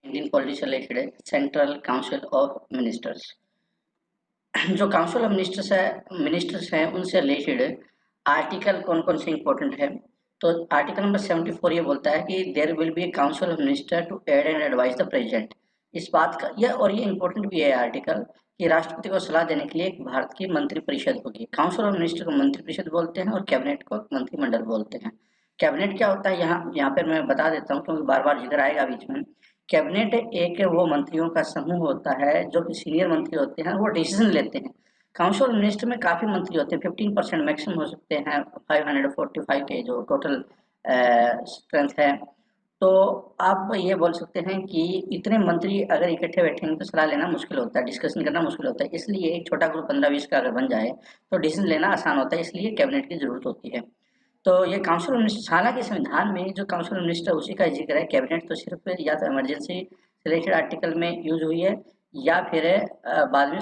Indian politics से related है, central council of ministers. जो काउंसिल ऑफ मिनिस्टर्स हैं उनसे रिलेटेड आर्टिकल कौन कौन से इंपॉर्टेंट है। तो आर्टिकल नंबर 74 ये बोलता है कि there will be a council of minister to aid and advise the president. इस बात का और ये इंपॉर्टेंट भी है आर्टिकल कि राष्ट्रपति को सलाह देने के लिए एक भारत की मंत्रिपरिषद होगी। काउंसिल ऑफ मिनिस्टर को मंत्रिपरिषद बोलते हैं और कैबिनेट को मंत्रिमंडल बोलते हैं। कैबिनेट क्या होता है, यहाँ पर मैं बता देता हूँ क्योंकि बार बार जिक्र आएगा बीच में। कैबिनेट एक वो मंत्रियों का समूह होता है जो कि सीनियर मंत्री होते हैं, वो डिसीजन लेते हैं। काउंसिल ऑफ मिनिस्टर में काफ़ी मंत्री होते हैं, 15% मैक्सिमम हो सकते हैं 545 के जो टोटल स्ट्रेंथ है। तो आप ये बोल सकते हैं कि इतने मंत्री अगर इकट्ठे बैठेंगे तो सलाह लेना मुश्किल होता है, डिस्कशन करना मुश्किल होता है। इसलिए एक छोटा ग्रुप 15-20 का अगर बन जाए तो डिसीजन लेना आसान होता है, इसलिए कैबिनेट की जरूरत होती है। तो ये काउंसिल ऑफ मिनिस्टर, हालांकि संविधान में जो काउंसिल ऑफ मिनिस्टर उसी का जिक्र है, कैबिनेट तो सिर्फ या तो इमरजेंसी रिलेटेड आर्टिकल में यूज हुई है या फिर बाद में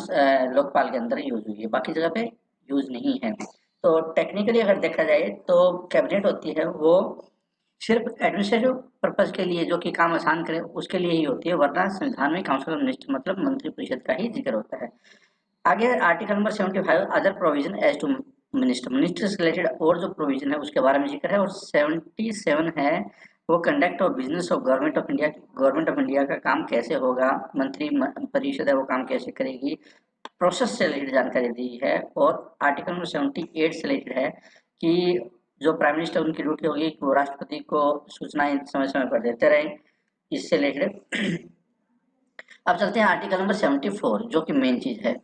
लोकपाल के अंदर यूज हुई है, बाकी जगह पे यूज नहीं है। तो टेक्निकली अगर देखा जाए तो कैबिनेट होती है वो सिर्फ एडमिनिस्ट्रेटिव पर्पज के लिए, जो कि काम आसान करे उसके लिए ही होती है, वरना संविधान में काउंसिल ऑफ मिनिस्टर मतलब मंत्रिपरिषद का ही जिक्र होता है। आगे article number 75 other provision as to minister से रिलेटेड और जो प्रोविजन है उसके बारे में जिक्र है। और 77 है वो conduct of business of government of India. Government of India का काम कैसे होगा, मंत्री परिषद है वो काम कैसे करेगी, प्रोसेस से रिलेटेड जानकारी दी है। और आर्टिकल नंबर 78 से रिलेटेड है कि जो प्राइम मिनिस्टर उनकी ड्यूटी होगी कि वो राष्ट्रपति को सूचनाएं समय समय पर देते रहे, इससे रिलेटेड। अब चलते हैं आर्टिकल नंबर 74 जो कि मेन चीज है।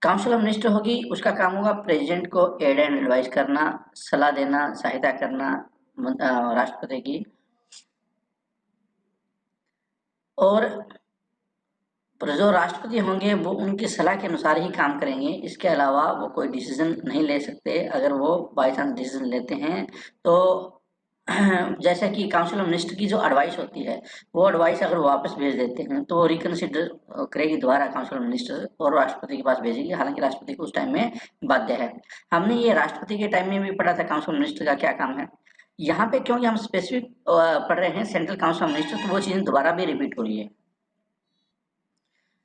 काउंसिल ऑफ मिनिस्टर होगी, उसका काम होगा प्रेसिडेंट को एड एंड एडवाइस करना, सलाह देना, सहायता करना राष्ट्रपति की। और जो राष्ट्रपति होंगे वो उनकी सलाह के अनुसार ही काम करेंगे, इसके अलावा वो कोई डिसीजन नहीं ले सकते। अगर वो बाई चांस डिसीजन लेते हैं तो जैसे कि काउंसिल ऑफ मिनिस्टर की जो एडवाइस होती है वो एडवाइस अगर वापस भेज देते हैं तो वो रिकंसिडर करेगी दोबारा काउंसिल ऑफ मिनिस्टर और राष्ट्रपति के पास भेजेगी, हालांकि राष्ट्रपति को उस टाइम में बाध्य है। हमने ये राष्ट्रपति के टाइम में भी पढ़ा था काउंसिल ऑफ मिनिस्टर का क्या काम है। यहाँ पे क्योंकि हम स्पेसिफिक पढ़ रहे हैं सेंट्रल काउंसिल ऑफ मिनिस्टर, तो वो चीजें दोबारा भी रिपीट हो रही है।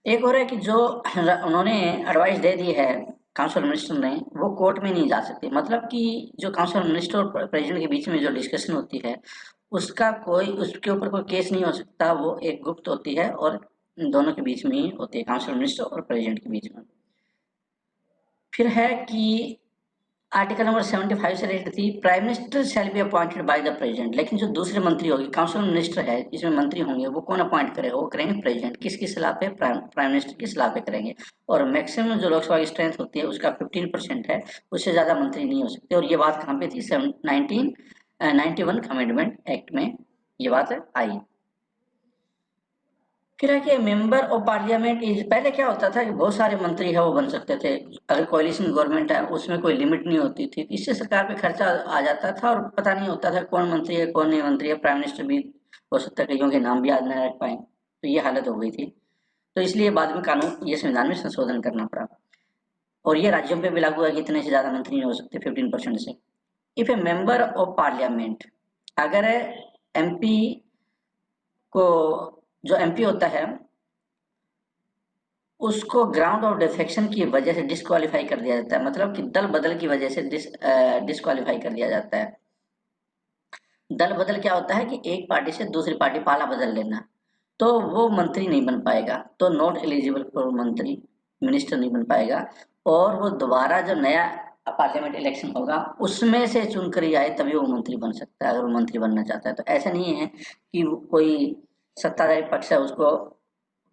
एक और है कि जो उन्होंने एडवाइस दे दी है काउंसिल मिनिस्टर ने, वो कोर्ट में नहीं जा सकती। मतलब कि जो काउंसिल मिनिस्टर और प्रेसिडेंट के बीच में जो डिस्कशन होती है उसका उसके ऊपर कोई केस नहीं हो सकता, वो एक गुप्त होती है और दोनों के बीच में ही होती है, काउंसिल मिनिस्टर और प्रेसिडेंट के बीच में। फिर है कि आर्टिकल नंबर 75 से रिलेटेड थी, prime minister shall be appointed by the president. लेकिन जो दूसरे मंत्री होगी, काउंसिल मिनिस्टर है इसमें मंत्री होंगे, वो कौन अपॉइंट करेगा, वो करेंगे प्रेसिडेंट। किसकी सलाह पे, प्राइम मिनिस्टर की सलाह पे करेंगे। और मैक्सिमम जो लोकसभा की स्ट्रेंथ होती है उसका 15% है, उससे ज्यादा मंत्री नहीं हो सकते। और ये बात कहाँ पे थी, 1991 अमेंडमेंट एक्ट में ये बात आई। फिर है कि मेंबर ऑफ पार्लियामेंट इज, पहले क्या होता था कि बहुत सारे मंत्री है वो बन सकते थे, अगर कोalition गवर्नमेंट है उसमें कोई लिमिट नहीं होती थी, इससे सरकार पे खर्चा आ जाता था और पता नहीं होता था कौन मंत्री है कौन नहीं मंत्री है। प्राइम मिनिस्टर भी हो सकता है कईयों के नाम भी याद न रख पाए, तो ये हालत हो गई थी। तो इसलिए बाद में कानून, ये संविधान में संशोधन करना पड़ा। और ये राज्यों पे भी लागू है कि इतने से ज्यादा मंत्री नहीं हो सकते 15% से। If A member of parliament, अगर एमपी को, जो एमपी होता है उसको ग्राउंड ऑफ डिफेक्शन की वजह से डिस्क्वालीफाई कर दिया जाता है, मतलब कि दल बदल की वजह से डिस्क्वालीफाई कर दिया जाता है। दल बदल क्या होता है कि एक पार्टी से दूसरी पार्टी पाला बदल लेना, तो वो मंत्री नहीं बन पाएगा, तो नॉट एलिजिबल फॉर मंत्री, मिनिस्टर नहीं बन पाएगा। और वो दोबारा जो नया पार्लियामेंट इलेक्शन होगा उसमें से चुनकर ही आए तभी वो मंत्री बन सकता है, अगर वो मंत्री बनना चाहता है। तो ऐसा नहीं है कि कोई सत्ताधारी पक्ष है उसको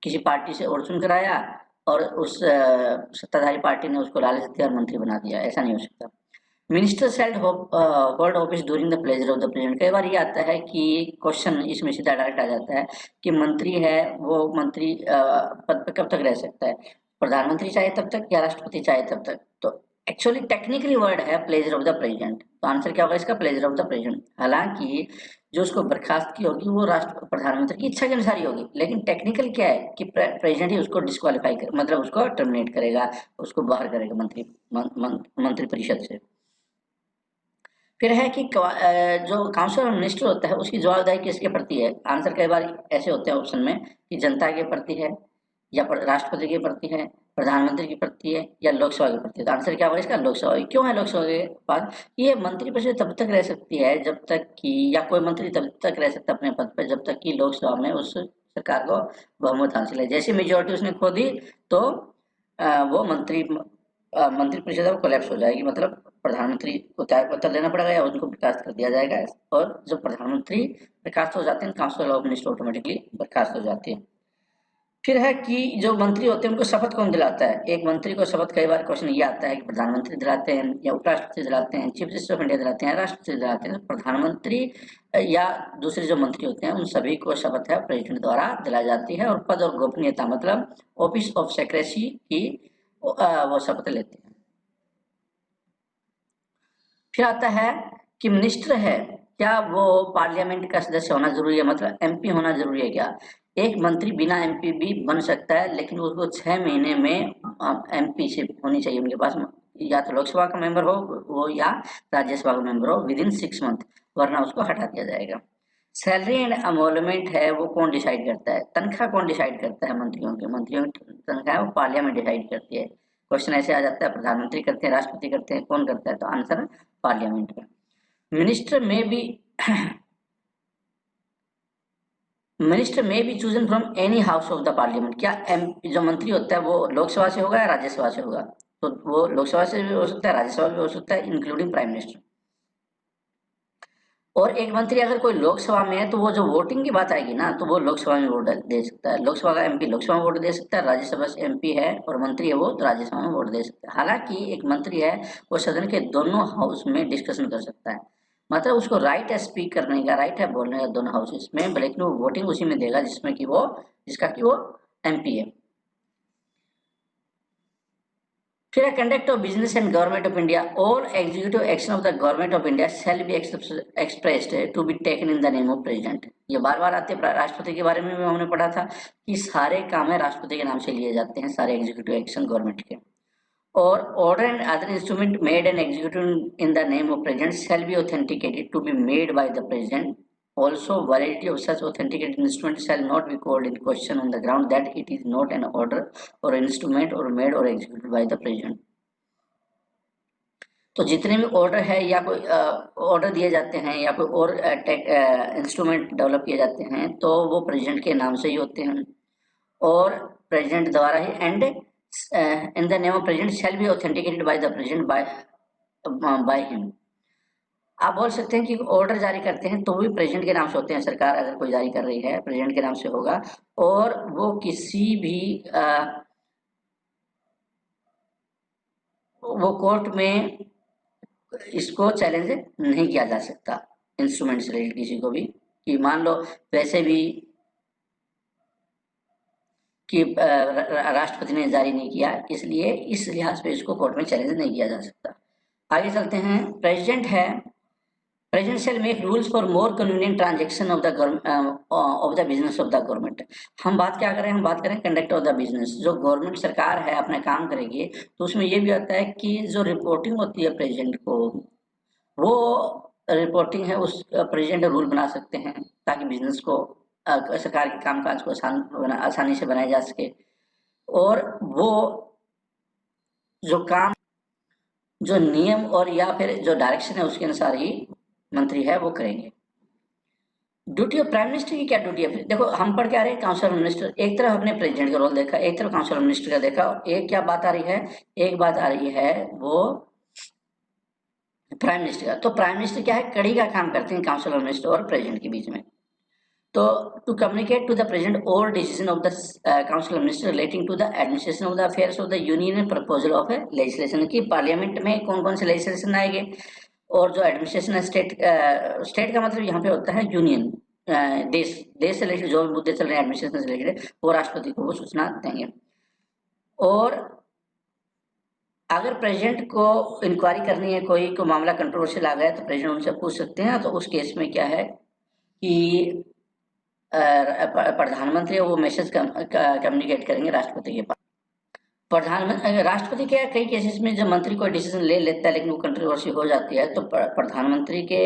किसी पार्टी से और चुन कर आया और उस सत्ताधारी पार्टी ने उसको लालच दिया और मंत्री बना दिया, ऐसा नहीं हो सकता। Minister sailed hold office during the pleasure of the president. कई बार ये आता है कि क्वेश्चन इसमें सीधा डायरेक्ट आ जाता है कि मंत्री है वो मंत्री पद पर कब तक रह सकता है, प्रधानमंत्री चाहे तब तक या राष्ट्रपति चाहे तब तक। तो एक्चुअली टेक्निकली वर्ड है प्लेजर ऑफ द प्रेसिडेंट, तो आंसर क्या होगा इसका, प्लेजर ऑफ द प्रेसिडेंट। हालांकि जो उसको बर्खास्त की होगी वो राष्ट्र प्रधानमंत्री की इच्छा के अनुसार ही होगी, लेकिन टेक्निकल क्या है कि प्रेसिडेंट ही उसको डिस्क्वालीफाई कर, मतलब उसको टर्मिनेट करेगा, उसको बाहर करेगा मंत्री परिषद से। फिर है कि जो काउंसिल ऑफ मिनिस्टर होता है उसकी जवाबदारी किसके प्रति है। आंसर कई बार ऐसे होते हैं ऑप्शन में कि जनता के प्रति है, या राष्ट्रपति के प्रति है, प्रधानमंत्री के प्रति है, या लोकसभा के प्रति है। तो आंसर क्या होगा इसका, लोकसभा। क्यों है लोकसभा के पास? ये मंत्रिपरिषद तब तक रह सकती है जब तक कि, या कोई मंत्री तब तक रह सकता है अपने पद पर जब तक कि लोकसभा में उस सरकार को बहुमत हासिल है। जैसे मेजोरिटी उसने खो दी तो वो मंत्रिपरिषद कोलैप्स हो जाएगी, मतलब प्रधानमंत्री को त्यागपत्र देना पड़ेगा या उनको बर्खास्त कर दिया जाएगा। और जब प्रधानमंत्री बर्खास्त हो जाते हैं काउंसिल ऑफ मिनिस्टर ऑटोमेटिकली बर्खास्त हो जाती है। फिर है कि जो मंत्री होते हैं उनको शपथ कौन दिलाता है। एक मंत्री को शपथ कई बार क्वेश्चन ये आता है कि प्रधानमंत्री दिलाते हैं, या उपराष्ट्रपति दिलाते हैं, चीफ जस्टिस ऑफ इंडिया दिलाते हैं, राष्ट्रपति दिलाते हैं। प्रधानमंत्री या दूसरे जो मंत्री होते हैं उन सभी को शपथ है प्रेसिडेंट द्वारा दिलाई जाती है, और पद और गोपनीयता मतलब ऑफिस ऑफ सेक्रेसी की वो शपथ लेते हैं। फिर आता है कि मिनिस्टर है क्या वो पार्लियामेंट का सदस्य होना जरूरी है, मतलब एमपी होना जरूरी है क्या? एक मंत्री बिना एमपी भी बन सकता है, लेकिन उसको 6 महीने में एमपी शिप होनी चाहिए उनके पास, या तो लोकसभा का मेंबर हो वो या राज्यसभा का मेंबर हो विदिन 6 मंथ, वरना उसको हटा दिया जाएगा। सैलरी एंड अमोलमेंट है वो कौन डिसाइड करता है? तनख्वाह कौन डिसाइड करता है? मंत्रियों की तनख्वाह वो पार्लियामेंट डिसाइड करती है। क्वेश्चन ऐसे आ जाता है प्रधानमंत्री करते हैं, राष्ट्रपति करते हैं, कौन करता है? तो आंसर पार्लियामेंट का। Minister may be chosen from any house of the parliament. क्या जो मंत्री होता है वो लोकसभा से होगा या राज्यसभा से होगा? तो वो लोकसभा से भी हो सकता है, राज्यसभा भी हो सकता है, इंक्लूडिंग प्राइम मिनिस्टर। और एक मंत्री अगर कोई लोकसभा में है तो वो जो वोटिंग की बात आएगी ना, तो वो लोकसभा में वोट दे सकता है। लोकसभा का एमपी लोकसभा में वोट दे सकता है, राज्यसभा से एमपी है और मंत्री है वो तो राज्यसभा में वोट दे सकता है। हालांकि एक मंत्री है वो सदन के दोनों हाउस में डिस्कशन कर सकता है, मतलब उसको राइट है स्पीक करने का, राइट है बोलने का दोनों हाउसेस में, लेकिन वो वोटिंग उसी में देगा जिसका कि वो एमपी है। फिर conduct of business and government of India, all executive action of the government of India shall be expressed to be taken in the name of president. ये बार बार आते हैं, राष्ट्रपति के बारे में भी हमने पढ़ा था कि सारे काम है राष्ट्रपति के नाम से लिए जाते हैं, सारे एग्जीक्यूटिव एक्शन गवर्नमेंट के। और order and other instrument made and executed in the name of president shall be authenticated to be made by the president. Also, validity of such authenticated instrument shall not be called in question on the ground that it is not an order or instrument or made or executed by the president. तो जितने भी order है या कोई order दिए जाते हैं या कोई और इंस्ट्रूमेंट डेवलप किए जाते हैं तो वो प्रेसिडेंट के नाम से ही होते हैं और प्रेसिडेंट द्वारा ही, and in the name of president shall be authenticated by the president by him. आप बोल सकते हैं कि ऑर्डर जारी करते हैं तो भी प्रेसिडेंट के नाम से होते हैं। सरकार अगर कोई जारी कर रही है प्रेसिडेंट के नाम से होगा, और वो किसी भी वो कोर्ट में इसको चैलेंज नहीं किया जा सकता इंस्ट्रूमेंट से रिलेटेड किसी को भी, कि मान लो वैसे भी कि राष्ट्रपति ने जारी नहीं किया, इसलिए इस लिहाज पे इसको कोर्ट में चैलेंज नहीं किया जा सकता। आगे चलते हैं। President shell make rules for more convenient transaction of the business of the government. हम बात क्या करें, हम बात करें कंडक्ट ऑफ द बिजनेस। जो गवर्नमेंट सरकार है अपना काम करेगी तो उसमें ये भी आता है कि जो रिपोर्टिंग होती है प्रेसिडेंट को, वो रिपोर्टिंग है उस प्रेसिडेंट रूल बना सकते हैं ताकि बिजनेस को सरकार के कामकाज को आसानी से बनाया जा सके, और वो जो काम जो नियम और या फिर जो डायरेक्शन है उसके अनुसार ही मंत्री है वो करेंगे। ड्यूटी ऑफ प्राइम मिनिस्टर की क्या ड्यूटी है? देखो हम पढ़ के आ रहे हैं काउंसिल ऑफ मिनिस्टर, एक तरफ हमने प्रेसिडेंट का रोल देखा, एक तरफ काउंसिल ऑफ मिनिस्टर का देखा, एक क्या बात आ रही है, एक बात आ रही है वो प्राइम मिनिस्टर का। तो प्राइम मिनिस्टर क्या है, कड़ी का काम करते हैं काउंसिल ऑफ मिनिस्टर और प्रेसिडेंट के बीच में। तो to communicate to the president all decision of the council of minister relating to the administration of the affairs of the union and proposal of a legislation, की parliament में कौन कौन से लेजिस्लेशन आएंगे, और जो एडमिनिस्ट्रेशन स्टेट का मतलब यहाँ पे होता है यूनियन, देश से रिलेटेड जो मुद्दे चल रहे हैं एडमिनिस्ट्रेशन से रिलेटेड वो राष्ट्रपति को वो सूचना देंगे। और अगर प्रेसिडेंट को इंक्वायरी करनी है, कोई को मामला कंट्रोवर्शियल आ गया तो प्रेसिडेंट उनसे पूछ सकते हैं। तो उस केस में क्या है कि प्रधानमंत्री वो मैसेज कम्युनिकेट करेंगे राष्ट्रपति के पास। प्रधानमंत्री राष्ट्रपति क्या कई केसेस में जब मंत्री कोई डिसीजन ले लेता है लेकिन वो कंट्रोवर्सी हो जाती है तो प्रधानमंत्री के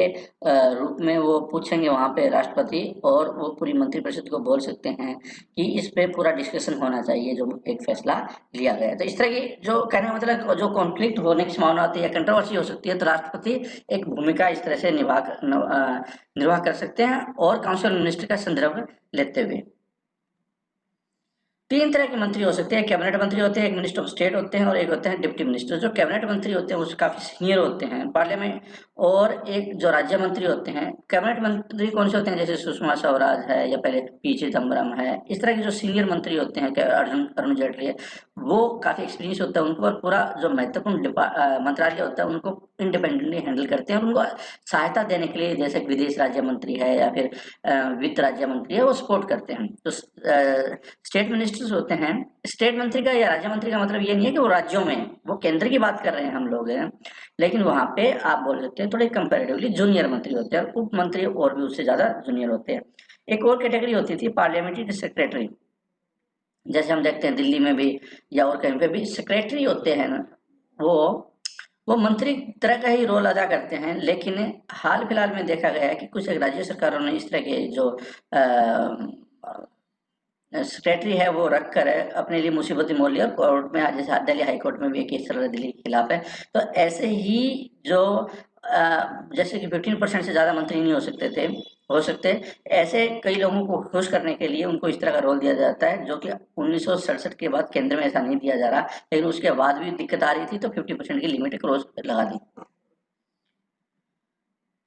रूप में वो पूछेंगे वहां पे राष्ट्रपति, और वो पूरी मंत्रिपरिषद को बोल सकते हैं कि इस पे पूरा डिस्कशन होना चाहिए जो एक फैसला लिया गया है। तो इस तरह की जो कहने का मतलब जो कॉन्फ्लिक्ट होने की संभावना होती है या कंट्रोवर्सी हो सकती है तो राष्ट्रपति एक भूमिका इस तरह से निर्वाह कर सकते हैं और काउंसिल मिनिस्टर का संदर्भ लेते हुए। तीन तरह के मंत्री हो सकते हैं, कैबिनेट मंत्री होते हैं, एक मिनिस्टर ऑफ स्टेट होते हैं और एक होते हैं डिप्टी मिनिस्टर। जो कैबिनेट मंत्री होते हैं वो काफी सीनियर होते हैं पार्लियामेंट, और एक जो राज्य मंत्री होते हैं। कैबिनेट मंत्री कौन से होते हैं, जैसे सुषमा स्वराज है या पहले पी चिदम्बरम है, इस तरह के जो सीनियर मंत्री होते हैं, अरुण जेटली है, वो काफी एक्सपीरियंस होता है उनको, और पूरा जो महत्वपूर्ण मंत्रालय होता है उनको इंडिपेंडेंटली हैंडल करते हैं और उनको सहायता देने के लिए, जैसे विदेश राज्य मंत्री है या फिर वित्त राज्य मंत्री है, वो सपोर्ट करते हैं। तो स्टेट मिनिस्टर्स होते हैं। स्टेट मंत्री का या राज्य मंत्री का मतलब ये नहीं है कि वो राज्यों में, वो केंद्र की बात कर रहे हैं हम लोग हैं, लेकिन वहां पे आप बोल सकते हैं थोड़े कंपैरेटिवली जूनियर मंत्री होते हैं, उप मंत्री और भी उससे ज्यादा जूनियर होते हैं। एक और कैटेगरी होती थी पार्लियामेंट्री सेक्रेटरी, जैसे हम देखते हैं दिल्ली में भी या और कहीं पे भी सेक्रेटरी होते हैं ना, वो मंत्री तरह का ही रोल अदा करते हैं। लेकिन हाल फिलहाल में देखा गया है कि कुछ राज्य सरकारों ने इस तरह के जो सेक्रेटरी है वो रख कर अपने लिए मुसीबत मोल लिया। कोर्ट में जैसे दिल्ली हाई कोर्ट में भी एक केस चल रहा है दिल्ली के खिलाफ है। तो ऐसे ही जो जैसे कि 15% से ज्यादा मंत्री नहीं हो सकते, ऐसे कई लोगों को खुश करने के लिए उनको इस तरह का रोल दिया जाता है, जो कि 1967 के बाद केंद्र में ऐसा नहीं दिया जा रहा, लेकिन उसके बाद भी दिक्कत आ रही थी तो 50% की लिमिट क्लोज लगा दी।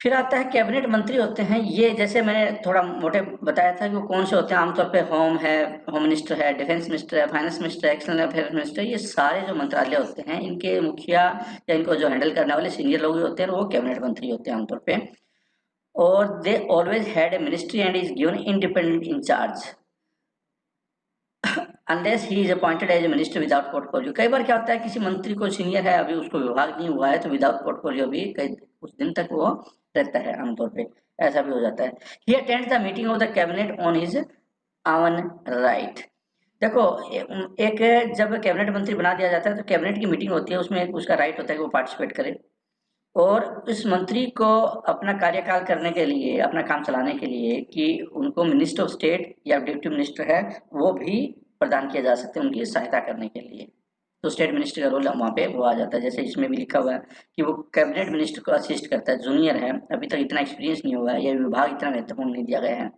फिर आता है कैबिनेट मंत्री होते हैं। ये जैसे मैंने थोड़ा मोटे बताया था कि वो कौन से होते हैं, आमतौर पे होम मिनिस्टर है, डिफेंस मिनिस्टर है, फाइनेंस मिनिस्टर है, एक्सटर्नल अफेयर्स मिनिस्टर, ये सारे जो मंत्रालय होते हैं इनके मुखिया या इनको जो हैंडल करने वाले सीनियर लोग होते हैं वो कैबिनेट मंत्री होते हैं आमतौर पे। और they always had a ministry and is given independent in charge unless he is appointed as a minister without portfolio. कई बार क्या होता है किसी मंत्री को सीनियर है, अभी उसको विभाग नहीं हुआ है, तो विदाउट पोर्टफोलियो भी कई कुछ दिन तक वो रहता है आमतौर पे, ऐसा भी हो जाता है। He attends the meeting of the cabinet on his own right. देखो एक जब कैबिनेट मंत्री बना दिया जाता है तो कैबिनेट की मीटिंग होती है, उसमें एक उसका राइट होता है कि वो पार्टिसिपेट करे, और इस मंत्री को अपना कार्यकाल करने के लिए, अपना काम चलाने के लिए, कि उनको मिनिस्टर ऑफ स्टेट या डिप्टी मिनिस्टर है वो भी प्रदान किया जा सकते हैं उनकी सहायता करने के लिए। तो स्टेट मिनिस्टर का रोल वहाँ पे वो आ जाता है। जैसे इसमें भी लिखा हुआ है कि वो कैबिनेट मिनिस्टर को असिस्ट करता है, जूनियर है, अभी तक इतना एक्सपीरियंस नहीं हुआ है, यह विभाग इतना महत्वपूर्ण नहीं दिया गया है,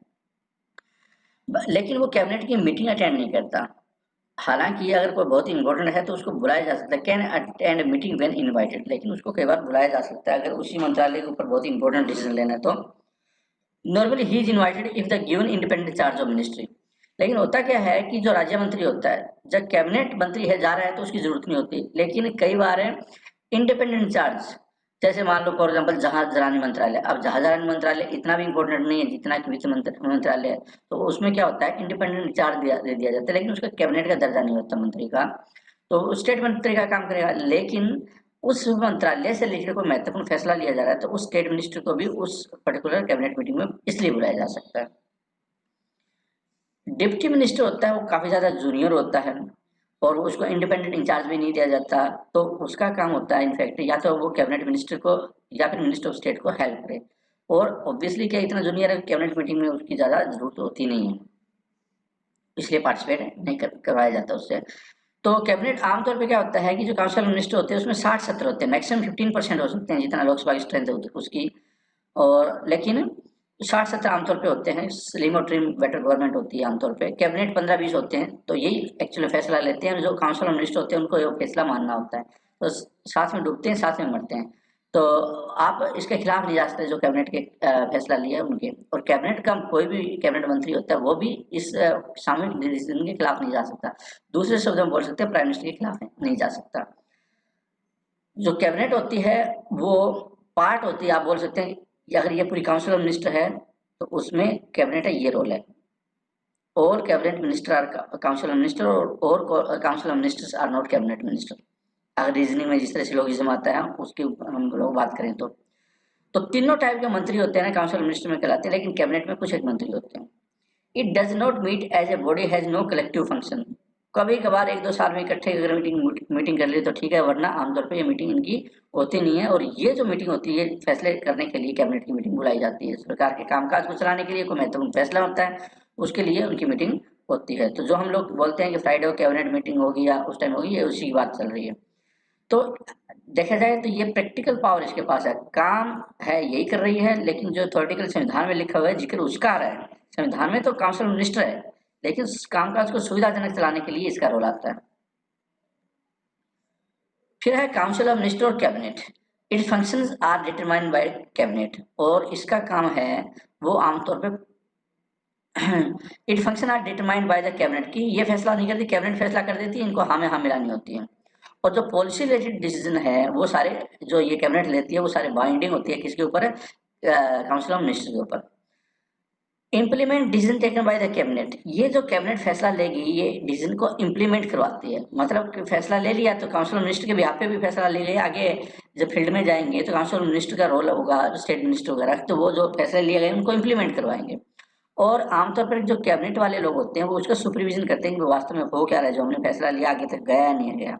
लेकिन वो कैबिनेट की मीटिंग अटेंड नहीं करता। हालांकि अगर कोई बहुत इंपॉर्टेंट है तो उसको बुलाया जा सकता है, can attend meeting when invited, लेकिन उसको कई बार बुलाया जा सकता है अगर उसी मंत्रालय के ऊपर बहुत इंपॉर्टेंट डिसीजन लेना है तो। Normally he is invited if the given independent charge of ministry. लेकिन होता क्या है कि जो राज्य मंत्री होता है, जब कैबिनेट मंत्री है जा रहा है तो उसकी जरूरत नहीं होती, लेकिन कई बार है इंडिपेंडेंट चार्ज, जैसे मान लो फॉर एग्जाम्पल जहाजरानी मंत्रालय। अब जहाजरानी मंत्रालय इतना भी इंपॉर्टेंट नहीं है जितना कि वित्त मंत्रालय है, तो उसमें क्या होता है इंडिपेंडेंट चार्ज दे दिया जाता है, लेकिन उसका कैबिनेट का दर्जा नहीं होता मंत्री का, तो स्टेट मंत्री का काम करेगा। लेकिन उस मंत्रालय से रिलेटेड कोई महत्वपूर्ण फैसला लिया जा रहा है तो उस स्टेट मिनिस्टर को भी उस पर्टिकुलर कैबिनेट मीटिंग में इसलिए बुलाया जा सकता है। डिप्टी मिनिस्टर होता है वो काफी ज्यादा जूनियर होता है और उसको इंडिपेंडेंट इंचार्ज भी नहीं दिया जाता, तो उसका काम होता है इनफैक्ट या तो वो कैबिनेट मिनिस्टर को या फिर मिनिस्टर ऑफ स्टेट को हेल्प करे, और ऑब्वियसली क्या इतना जूनियर है कैबिनेट मीटिंग में उसकी ज्यादा जरूरत होती नहीं है, इसलिए पार्टिसिपेट नहीं करवाया जाता उससे। तो कैबिनेट आमतौर पे क्या होता है कि जो काउंसिल मिनिस्टर होते हैं उसमें 60 सत्र होते हैं, मैक्सिमम 15% हो सकते हैं जितना लोकसभा की स्ट्रेंथ होती है उसकी, और लेकिन 60 सत्र आमतौर पे होते हैं। स्लिम और ट्रिम बेटर गवर्नमेंट होती है आमतौर पे। कैबिनेट 15-20 होते हैं, तो यही एक्चुअली फैसला लेते हैं, जो काउंसिल और मिनिस्टर होते हैं उनको ये फैसला मानना होता है, तो साथ में डूबते हैं साथ में मरते हैं, तो आप इसके खिलाफ नहीं जा सकते जो कैबिनेट के फैसला लिया है उनके। और कैबिनेट का कोई भी कैबिनेट मंत्री होता है वो भी इस सामूहिक डिसीजन के खिलाफ नहीं जा सकता, दूसरे शब्द में बोल सकते हैं प्राइम मिनिस्टर के खिलाफ नहीं जा सकता। जो कैबिनेट होती है वो पार्ट होती है, आप बोल सकते हैं कि अगर ये पूरी काउंसिल ऑफ मिनिस्टर है तो उसमें कैबिनेट है, ये रोल है। और cabinet minister are council of minister और council of ministers are not cabinet minister. अगर रीजनिंग में जिस तरह से लोगिज्म आता है उसकी हम लोग बात करें तो तीनों टाइप के मंत्री होते हैं ना काउंसिल मिनिस्टर में कहलाते हैं, लेकिन कैबिनेट में कुछ एक मंत्री होते हैं। It does not meet as a body, has no collective function. कभी कभार 1-2 साल में इकट्ठे अगर मीटिंग कर ली तो ठीक है, वरना आमतौर पे ये मीटिंग इनकी होती नहीं है। और ये जो मीटिंग होती है फैसले करने के लिए कैबिनेट की मीटिंग बुलाई जाती है। सरकार के कामकाज को चलाने के लिए कोई महत्वपूर्ण फैसला होता है, उसके लिए उनकी मीटिंग होती है। तो जो हम लोग बोलते हैं कि फ्राइडे को कैबिनेट मीटिंग होगी या उस टाइम होगी, ये उसी की बात चल रही है। तो देखा जाए तो ये प्रैक्टिकल पावर इसके पास है, काम है यही कर रही है, लेकिन जो थ्योरेटिकल संविधान में लिखा हुआ है जिक्र उसका आ रहा है। संविधान में तो काउंसिल मिनिस्टर है, लेकिन कामकाज को सुविधाजनक चलाने के लिए इसका रोल आता है। फिर है काउंसिल ऑफ मिनिस्टर और cabinet. Its functions are determined by cabinet, और इसका काम है वो आमतौर पे it function are determined by the cabinet, की ये फैसला नहीं करती, कैबिनेट फैसला कर देती है, इनको हाँ में हाँ मिलानी होती है। और जो पॉलिसी रिलेटेड डिसीजन है वो सारे जो ये कैबिनेट लेती है वो सारे बाइंडिंग होती है किसके ऊपर, काउंसिल ऑफ मिनिस्टर के ऊपर। Implement decision taken by the cabinet, ये जो कैबिनेट फैसला लेगी ये डिसीजन को इम्प्लीमेंट करवाती है। मतलब कि फैसला ले लिया तो काउंसिल ऑफ मिनिस्टर के बिहाफ पे भी फैसला ले लिया, आगे जब फील्ड में जाएंगे तो काउंसिल ऑफ मिनिस्टर का रोल होगा, स्टेट मिनिस्टर वगैरह, तो वो जो फैसले लिए गए उनको इम्प्लीमेंट करवाएंगे। और आमतौर पर जो कैबिनेट वाले लोग होते हैं वो उसका सुपरविजन करते हैं कि वास्तव में हो क्या रहा है, जो हमने फैसला लिया आगे तक गया या नहीं गया।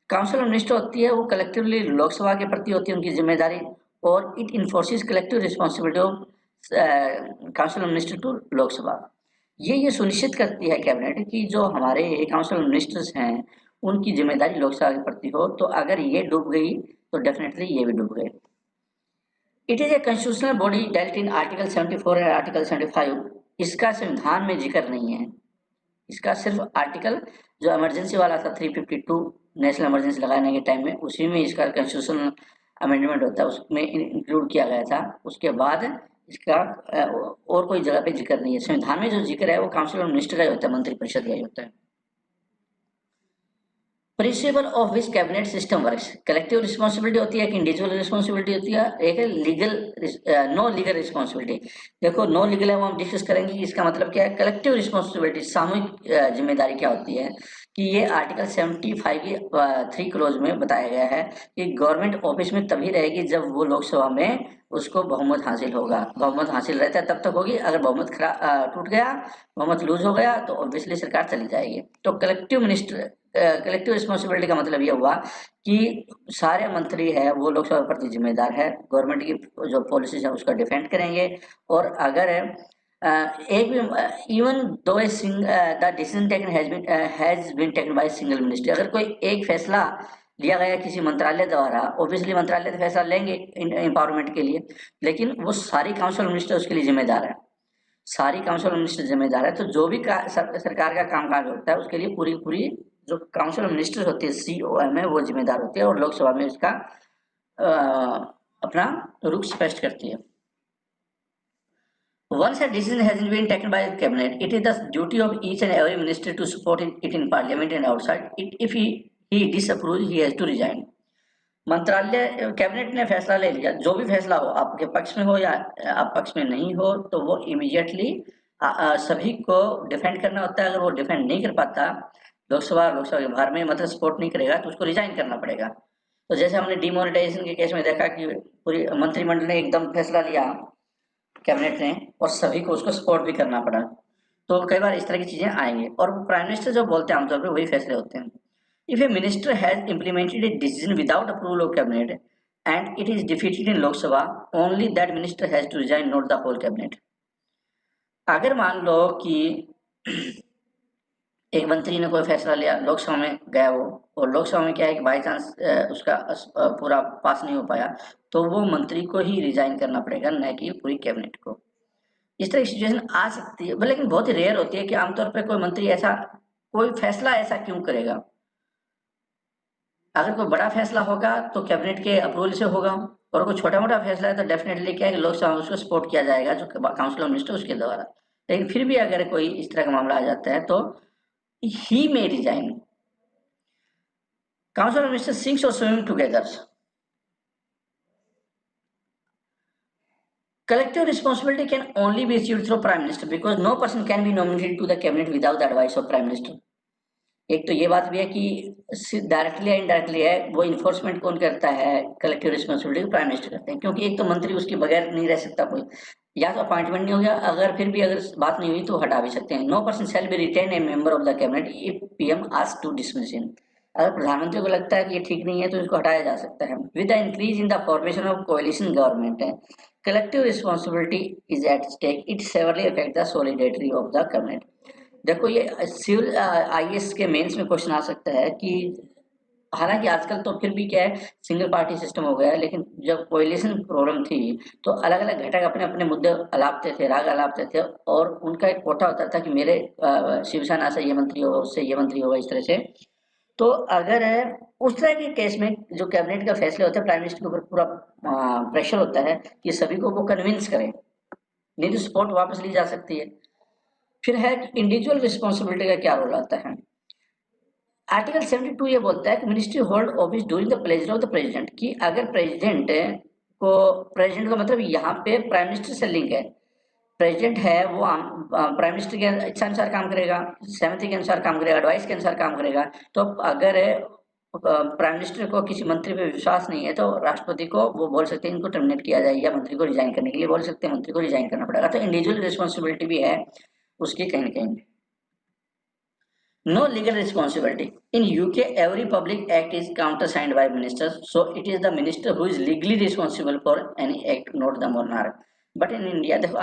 काउंसिल ऑफ मिनिस्टर होती है वो कलेक्टिवली लोकसभा के प्रति होती है उनकी जिम्मेदारी, और it enforces collective responsibility of council of minister to Lok Sabha. ये सुनिश्चित करती है कैबिनेट की जो हमारे काउंसिल ऑफ मिनिस्टर्स हैं उनकी जिम्मेदारी लोकसभा के प्रति हो, तो अगर ये डूब गई तो डेफिनेटली ये भी डूब गए। It is a constitutional body dealt in article 74 और आर्टिकल 75। इसका संविधान में जिक्र नहीं है, इसका सिर्फ आर्टिकल जो इमरजेंसी वाला था 352 नेशनल इमरजेंसी लगाने के टाइम में, उसी में इसका कॉन्स्टिट्यूशनल अमेंडमेंट होता है उसमें इंक्लूड किया गया था। उसके बाद इसका और कोई जगह पे जिक्र नहीं है। संविधान में जो जिक्र है वो काउंसिल ऑफ मिनिस्टर का ही होता है, मंत्रिपरिषद का ही होता है। Principle of which cabinet system works, collective responsibility होती है कि इंडिविजुअल रिस्पॉन्सिबिलिटी होती है, एक है लीगल नो लीगल रिस्पॉन्सिबिलिटी। देखो नो लीगल है वो हम डिस्कस करेंगे कि इसका मतलब क्या है। कलेक्टिव रिस्पॉन्सिबिलिटी सामूहिक जिम्मेदारी क्या होती है, कि ये आर्टिकल 75 की 3 क्लोज में बताया गया है कि गवर्नमेंट ऑफिस में तभी रहेगी जब वो लोकसभा में उसको बहुमत हासिल होगा। बहुमत हासिल रहता है तब तक होगी, अगर बहुमत टूट गया, बहुमत लूज हो गया तो ऑब्वियसली सरकार चली जाएगी। तो कलेक्टिव रिस्पॉन्सिबिलिटी का मतलब ये हुआ कि सारे मंत्री है वो लोकसभा के प्रति जिम्मेदार है, गवर्नमेंट की जो पॉलिसीज है उसका डिफेंड करेंगे। और अगर एक भी even though the decision taken has been taken by single minister, अगर कोई एक फैसला लिया गया किसी मंत्रालय द्वारा, ऑब्वियसली मंत्रालय तो फैसला लेंगे एम्पावरमेंट के लिए, लेकिन वो सारी काउंसिल मिनिस्टर उसके लिए जिम्मेदार है, सारी काउंसिल मिनिस्टर जिम्मेदार है। तो जो भी सरकार का कामकाज होता है उसके लिए पूरी पूरी जो काउंसिल मिनिस्टर होती है COM है वो जिम्मेदार होती है, और लोकसभा में इसका अपना रुख स्पष्ट करती है। Once a decision has been taken by the cabinet, it is the duty of each and every minister to support it in parliament and outside it. If he disapproves, he has to resign. मंत्रालय cabinet ने फैसला ले लिया, जो भी फैसला हो आपके पक्ष में हो या आप पक्ष में नहीं हो, तो वो इमीडिएटली सभी को डिफेंड करना होता है। अगर वो डिफेंड नहीं कर पाता लोकसभा के बाहर में, मतलब सपोर्ट नहीं करेगा, तो उसको रिजाइन करना पड़ेगा। तो जैसे हमने डिमोनेटाइजेशन के केस में देखा कि पूरी मंत्रिमंडल ने एकदम फैसला लिया कैबिनेट ने, और सभी को उसको सपोर्ट भी करना पड़ा। तो कई बार इस तरह की चीजें आएंगी, और प्राइम मिनिस्टर जो बोलते हैं आमतौर पर वही फैसले होते हैं। If a minister has implemented a decision without approval of cabinet and it is defeated in Lok Sabha, only that minister has to resign, not the whole cabinet. अगर मान लो कि एक मंत्री ने कोई फैसला लिया, लोकसभा में गया वो, और लोकसभा में क्या है कि बाई चांस उसका पूरा पास नहीं हो पाया, तो वो मंत्री को ही रिजाइन करना पड़ेगा, न कि पूरी कैबिनेट को। इस तरह की सिचुएशन आ सकती है, लेकिन बहुत ही रेयर होती है कि आमतौर पर कोई मंत्री ऐसा कोई फैसला ऐसा क्यों करेगा। अगर कोई बड़ा फैसला होगा तो कैबिनेट के अप्रूवल से होगा, और कोई छोटा मोटा फैसला है तो डेफिनेटली क्या है कि लोकसभा में उसको सपोर्ट किया जाएगा जो काउंसिल ऑफ मिनिस्टर उसके द्वारा। लेकिन फिर भी अगर कोई इस तरह का मामला आ जाता है तो he may resign. Council of minister sinks और swim together. Collective responsibility can only be achieved through Prime Minister because no person can be nominated to the cabinet without the advice of Prime Minister. एक तो ये बात भी है कि directly या indirectly है, वो इन्फोर्समेंट कौन करता है, कलेक्टिव रिस्पॉन्सिबिलिटी प्राइम मिनिस्टर करते हैं, क्योंकि एक तो मंत्री उसके बगैर नहीं रह सकता कोई, या तो अपॉइंटमेंट नहीं हो गया, अगर फिर भी अगर बात नहीं हुई तो हटा भी सकते हैं। No person shall be retain a member of the cabinet if PM ask to dismiss him. अगर प्रधानमंत्री को लगता है कि ये ठीक नहीं है तो इसको हटाया जा सकता है। With the increase in the formation of coalition government है, collective responsibility is at stake, it severely affect the solidarity of the cabinet. देखो ये सिविल आईएएस के मेंस में क्वेश्चन आ सकता है कि हालांकि आजकल तो फिर भी क्या है, सिंगल पार्टी सिस्टम हो गया है, लेकिन जब कोएलिशन प्रॉब्लम थी तो अलग अलग घटक अपने अपने मुद्दे अलापते थे, राग अलापते थे, और उनका एक कोटा होता था कि मेरे शिवसेना से ये मंत्री होगा, उससे ये मंत्री होगा, इस तरह से। तो अगर उस तरह के केस में जो कैबिनेट का फैसले होते हैं, प्राइम मिनिस्टर के ऊपर पूरा प्रेशर होता है कि सभी को वो कन्विंस करें, नहीं तो सपोर्ट वापस ली जा सकती है। फिर है कि इंडिविजुअल रिस्पॉन्सिबिलिटी का क्या रोल आता है। आर्टिकल 72 ये बोलता है कि ministry hold office during the pleasure of the president, कि अगर प्रेसिडेंट का मतलब यहाँ पे प्राइम मिनिस्टर से लिंक है, प्रेसिडेंट है वो प्राइम मिनिस्टर के इच्छा अनुसार काम करेगा, सहमति के अनुसार काम करेगा, एडवाइस के अनुसार काम करेगा। तो अगर प्राइम मिनिस्टर को किसी मंत्री पे विश्वास नहीं है तो राष्ट्रपति को वो बोल सकते हैं इनको टर्मिनेट किया जाए, या मंत्री को रिजाइन करने के लिए बोल सकते हैं, मंत्री को रिजाइन करना पड़ेगा। तो इंडिविजुअल रिस्पॉन्सिबिलिटी भी है उसकी कहीं ना कहीं। No legal responsibility. In UK, every public act is countersigned by ministers, so it is the minister who is legally responsible for any act, not the monarch. But in India देखो,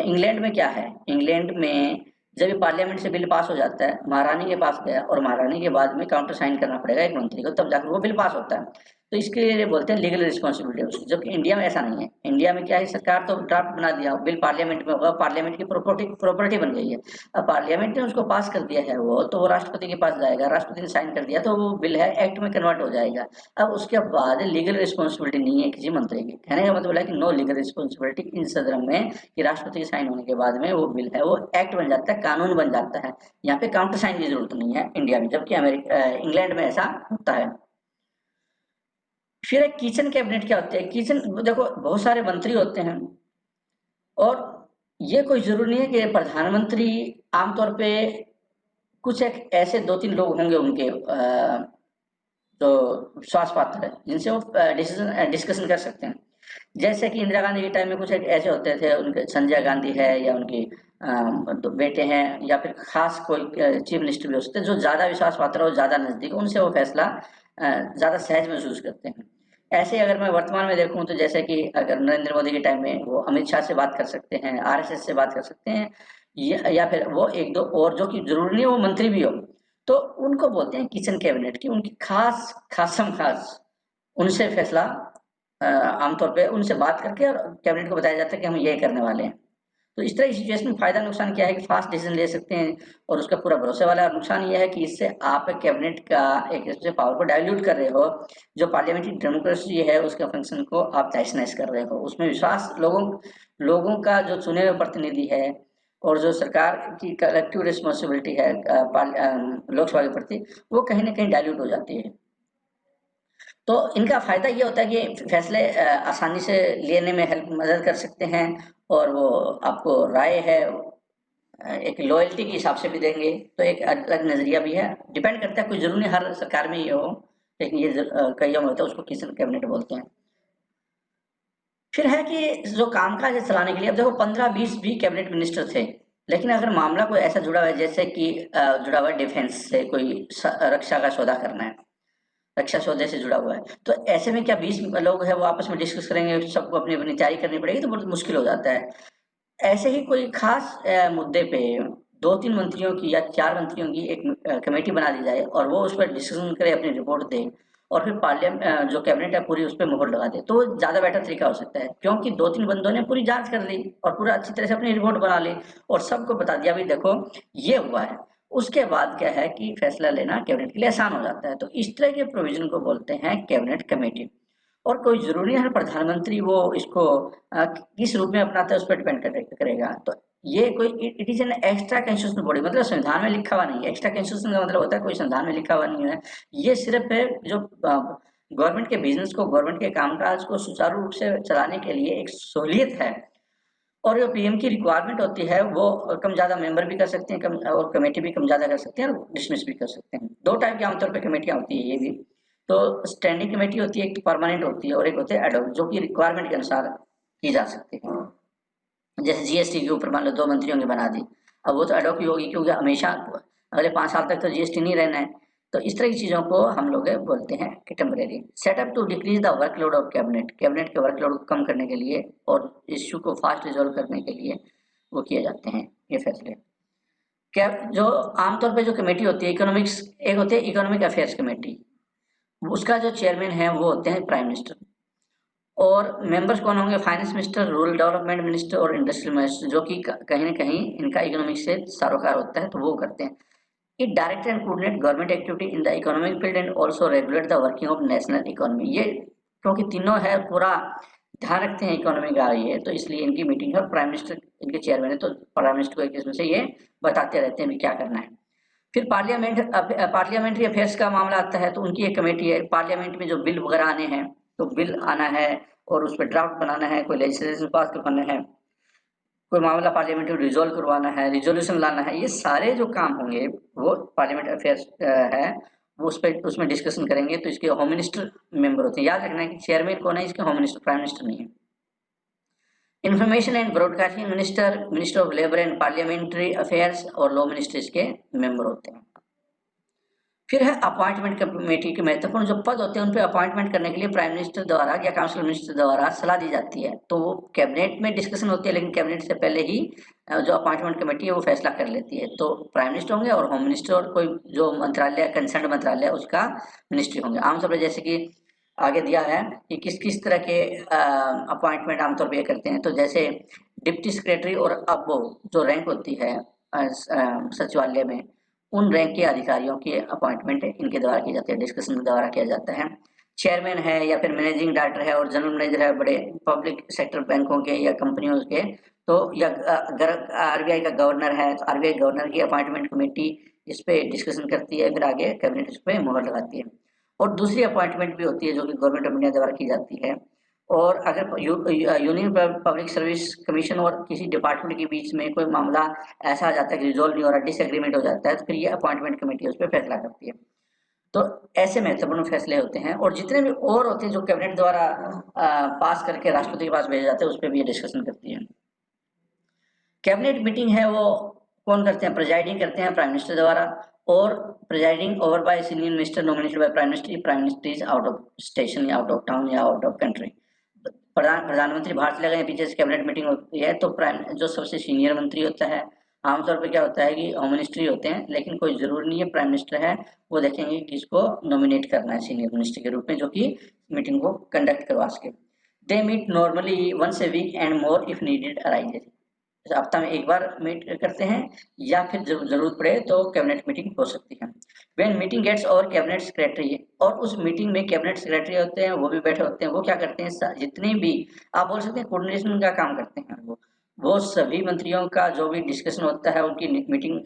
England में क्या है, England में जब ये parliament से bill pass हो जाता है, महारानी के पास गया और महारानी के बाद में काउंटर साइन करना पड़ेगा एक मंत्री को, तब जाकर वो बिल पास होता है। तो इसके लिए बोलते हैं लीगल रिस्पॉन्सिबिलिटी उसकी, जबकि इंडिया में ऐसा नहीं है। इंडिया में क्या है, सरकार तो ड्राफ्ट बना दिया, बिल पार्लियामेंट में होगा, पार्लियामेंट की प्रॉपर्टी बन गई है। अब पार्लियामेंट ने उसको पास कर दिया है वो, तो वो राष्ट्रपति के पास जाएगा, राष्ट्रपति ने साइन कर दिया तो वो बिल है एक्ट में कन्वर्ट हो जाएगा। अब उसके बाद लीगल रिस्पॉन्सिबिलिटी नहीं है किसी मंत्री की। कहने का मतलब है कि नो लीगल रिस्पॉन्सिबिलिटी इन सदन में, कि राष्ट्रपति के साइन होने के बाद में वो बिल है वो एक्ट बन जाता है, कानून बन जाता है। यहाँ पे काउंटर साइन की जरूरत नहीं है इंडिया में, जबकि इंग्लैंड में ऐसा होता है। फिर एक किचन कैबिनेट क्या होती है। किचन देखो बहुत सारे मंत्री होते हैं, और ये कोई जरूरी नहीं है कि प्रधानमंत्री, आमतौर पे कुछ एक ऐसे 2-3 लोग होंगे उनके जो विश्वास पात्र है, जिनसे वो डिस्कशन कर सकते हैं। जैसे कि इंदिरा गांधी के टाइम में कुछ एक ऐसे होते थे, उनके संजय गांधी है या उनकी तो बेटे हैं, या फिर खास कोई चीफ मिनिस्टर भी हो सकते हैं जो ज्यादा विश्वास पात्र हो, ज्यादा नजदीक, उनसे वो फैसला ज्यादा सहज महसूस करते हैं। ऐसे अगर मैं वर्तमान में देखूं तो जैसे कि अगर नरेंद्र मोदी के टाइम में वो अमित शाह से बात कर सकते हैं, आरएसएस से बात कर सकते हैं, या फिर वो एक दो और जो कि जरूरी नहीं वो मंत्री भी हो, तो उनको बोलते हैं किचन कैबिनेट की। उनकी खास खासम खास उनसे फैसला आमतौर पे उनसे बात करके और कैबिनेट को बताया जाता है कि हम ये करने वाले हैं। तो इस तरह की सिचुएशन में फायदा नुकसान क्या है कि फास्ट डिसीजन ले सकते हैं और उसका पूरा भरोसे वाला। नुकसान ये है कि इससे आप कैबिनेट का एक से पावर को डाइल्यूट कर रहे हो, जो पार्लियामेंट्री डेमोक्रेसी है उसका फंक्शन को आप तहस नहस कर रहे हो। उसमें विश्वास लोगों का जो चुने हुए प्रतिनिधि है और जो सरकार की कलेक्टिव रिस्पॉन्सिबिलिटी है लोकसभा के प्रति, वो कहीं ना कहीं डाइल्यूट हो जाती है। तो इनका फायदा ये होता है कि फैसले आसानी से लेने में मदद कर सकते हैं, और वो आपको राय है एक लॉयल्टी के हिसाब से भी देंगे। तो एक अलग नजरिया भी है, डिपेंड करता है, कोई जरूरी नहीं हर सरकार में ये हो, लेकिन ये कई में होता है, उसको किचन कैबिनेट बोलते हैं। फिर है कि जो कामकाज है चलाने के लिए, अब देखो 15-20 भी कैबिनेट मिनिस्टर थे, लेकिन अगर मामला कोई ऐसा जुड़ा हुआ है जैसे कि जुड़ा हुआ है डिफेंस से, कोई रक्षा का सौदा करना है, रक्षा सौदे से जुड़ा हुआ है, तो ऐसे में क्या 20 लोग हैं वो आपस में डिस्कस करेंगे, सबको अपनी अपनी तैयारी करनी पड़ेगी, तो बहुत मुश्किल हो जाता है। ऐसे ही कोई खास मुद्दे पे 2-3 मंत्रियों की या 4 मंत्रियों की एक कमेटी बना दी जाए और वो उस पर डिस्कशन करे, अपनी रिपोर्ट दे, और फिर पार्लियामेंट जो कैबिनेट है पूरी उस पर मोहर लगा दे, तो ज्यादा बेटर तरीका हो सकता है। क्योंकि 2-3 बंदों ने पूरी जांच कर ली और पूरा अच्छी तरह से अपनी रिपोर्ट बना ली और सबको बता दिया भी देखो ये हुआ है। उसके बाद क्या है कि फैसला लेना कैबिनेट के लिए आसान हो जाता है। तो इस तरह के प्रोविजन को बोलते हैं कैबिनेट कमेटी। और कोई जरूरी है प्रधानमंत्री वो इसको किस रूप में अपनाता है उस पर डिपेंड करेगा। तो ये कोई it is an extra constitutional body, मतलब संविधान में लिखा हुआ नहीं है। एक्स्ट्रा कॉन्स्टिट्यूशन का मतलब होता है कोई संविधान में लिखा हुआ नहीं है, ये सिर्फ है जो गवर्नमेंट के बिजनेस को, गवर्नमेंट के कामकाज को सुचारू रूप से चलाने के लिए एक सहूलियत है। और जो पीएम की रिक्वायरमेंट होती है वो कम ज़्यादा मेंबर भी कर सकते हैं, कम और कमेटी भी कम ज़्यादा कर सकते हैं और डिसमिस भी कर सकते हैं। 2 टाइप की आमतौर पे कमेटियाँ होती है ये भी। तो स्टैंडिंग कमेटी होती है, एक परमानेंट होती है और एक होते हैं एड हॉक, जो कि रिक्वायरमेंट के अनुसार की जा सकती है। जैसे जीएसटी के ऊपर मान लो 2 मंत्रियों ने बना दी, अब वो तो एड हॉक ही होगी क्योंकि हमेशा अगले 5 साल तक तो जीएसटी नहीं रहना है। तो इस तरह की चीज़ों को हम लोग बोलते हैं कि temporary. Setup to decrease the workload of cabinet, cabinet के वर्कलोड को कम करने के लिए और इश्यू को फास्ट रिजॉल्व करने के लिए वो किए जाते हैं ये फैसले। क्या जो आमतौर पे जो कमेटी होती है इकोनॉमिक्स, एक होती है इकोनॉमिक अफेयर्स कमेटी, उसका जो चेयरमैन है वो होते हैं प्राइम मिनिस्टर। और मेंबर्स कौन होंगे? Finance minister, rural development minister और इंडस्ट्रियल मिनिस्टर, जो कि कहीं ना कहीं इनका इकोनॉमिक से सरोकार होता है तो वो करते हैं। It direct and coordinate government activity in the economic field and also regulate the working of national economy. ये क्योंकि तीनों है पूरा ध्यान रखते हैं इकोनॉमी का ये, तो इसलिए इनकी मीटिंग है और प्राइम मिनिस्टर इनके चेयरमैन है, तो प्राइम मिनिस्टर को एक किस्म से ये बताते रहते हैं भी क्या करना है। फिर पार्लियामेंट्री अफेयर्स का मामला आता है तो उनकी एक कमेटी है। पार्लियामेंट में जो बिल वगैरह आने हैं तो बिल आना है और उस पर ड्राफ्ट बनाना है, कोई लेजिस्लेशन पास करवाना है, कोई मामला पार्लियामेंट में रिजोल्व करवाना है, रिजोल्यूशन लाना है, ये सारे जो काम होंगे वो पार्लियामेंट अफेयर्स है वो उस पर उसमें डिस्कशन करेंगे। तो इसके होम मिनिस्टर मेंबर होते हैं। याद रखना है कि चेयरमैन कौन है इसके? होम मिनिस्टर, प्राइम मिनिस्टर नहीं है। Information and broadcasting minister, minister of labour and parliamentary affairs और लॉ मिनिस्टर इसके मेंबर होते हैं। फिर है अपॉइंटमेंट कमेटी के महत्वपूर्ण जो पद होते हैं उन पे अपॉइंटमेंट करने के लिए प्राइम मिनिस्टर द्वारा या काउंसिल मिनिस्टर द्वारा सलाह दी जाती है। तो वो कैबिनेट में डिस्कशन होती है लेकिन कैबिनेट से पहले ही जो अपॉइंटमेंट कमेटी है वो फैसला कर लेती है। तो प्राइम मिनिस्टर होंगे और होम मिनिस्टर और कोई जो मंत्रालय कंसर्न मंत्रालय उसका मिनिस्ट्री होंगे। आमतौर पर जैसे कि आगे दिया है कि किस किस तरह के अपॉइंटमेंट आमतौर पर करते हैं। तो जैसे डिप्टी सेक्रेटरी और अब जो रैंक होती है सचिवालय में, उन रैंक के अधिकारियों की अपॉइंटमेंट इनके द्वारा की जाती है, डिस्कशन के द्वारा किया जाता है। चेयरमैन है या फिर मैनेजिंग डायरेक्टर है और जनरल मैनेजर है बड़े पब्लिक सेक्टर बैंकों के या कंपनियों के, तो या आरबीआई का गवर्नर है तो आरबीआई गवर्नर की अपॉइंटमेंट कमेटी इस पे डिस्कशन करती है, फिर आगे कैबिनेट इस पे मुहर लगाती है। और दूसरी अपॉइंटमेंट भी होती है जो कि गवर्नमेंट ऑफ इंडिया द्वारा की जाती है। और अगर यूनियन पब्लिक सर्विस कमीशन और किसी डिपार्टमेंट के बीच में कोई मामला ऐसा आ जाता है कि रिजॉल्व नहीं हो रहा, डिसएग्रीमेंट हो जाता है, तो फिर ये अपॉइंटमेंट कमेटी उस पर फैसला करती है। तो ऐसे महत्वपूर्ण फैसले होते हैं और जितने भी और होते हैं जो कैबिनेट द्वारा पास करके राष्ट्रपति के पास भेजे जाते हैं उस पर भी ये डिस्कशन करती है। कैबिनेट मीटिंग है वो कौन करते हैं? प्रिजाइडिंग करते हैं प्राइम मिनिस्टर द्वारा और presiding over by senior minister nominated by prime minister. Prime minister is out of station या आउट ऑफ टाउन या आउट ऑफ कंट्री। प्रधानमंत्री बाहर चले गए पीछे से कैबिनेट मीटिंग होती है तो प्राइम जो सबसे सीनियर मंत्री होता है, आमतौर पर क्या होता है कि होम मिनिस्ट्री होते हैं लेकिन कोई जरूरी नहीं है प्राइम मिनिस्टर है, वो देखेंगे किसको नॉमिनेट करना है सीनियर मिनिस्टर के रूप में जो कि मीटिंग को कंडक्ट करवा सके। They meet normally once a week and more if needed arises. हफ्ता में एक बार मीट करते हैं या फिर जरूरत पड़े तो कैबिनेट मीटिंग हो सकती है। व्हेन मीटिंग गेट्स और कैबिनेट सेक्रेटरी, और उस मीटिंग में कैबिनेट सेक्रेटरी होते हैं वो भी बैठे होते हैं। वो क्या करते हैं? जितने भी आप बोल सकते हैं कोऑर्डिनेशन का काम करते हैं। वो सभी मंत्रियों का जो भी डिस्कशन होता है उनकी मीटिंग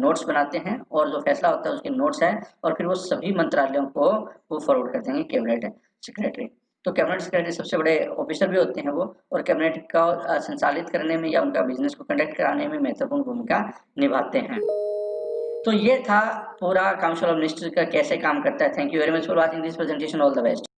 नोट्स बनाते हैं और जो फैसला होता है उसके नोट्स है और फिर वो सभी मंत्रालयों को वो फॉरवर्ड कर देंगे कैबिनेट सेक्रेटरी। तो कैबिनेट सेक्रेटरी सबसे बड़े ऑफिसर भी होते हैं वो, और कैबिनेट का संचालित करने में या उनका बिजनेस को कंडक्ट कराने में महत्वपूर्ण भूमिका निभाते हैं। तो ये था पूरा काउंसिल ऑफ मिनिस्टर का कैसे काम करता है। Thank you very much for watching this presentation. All the best.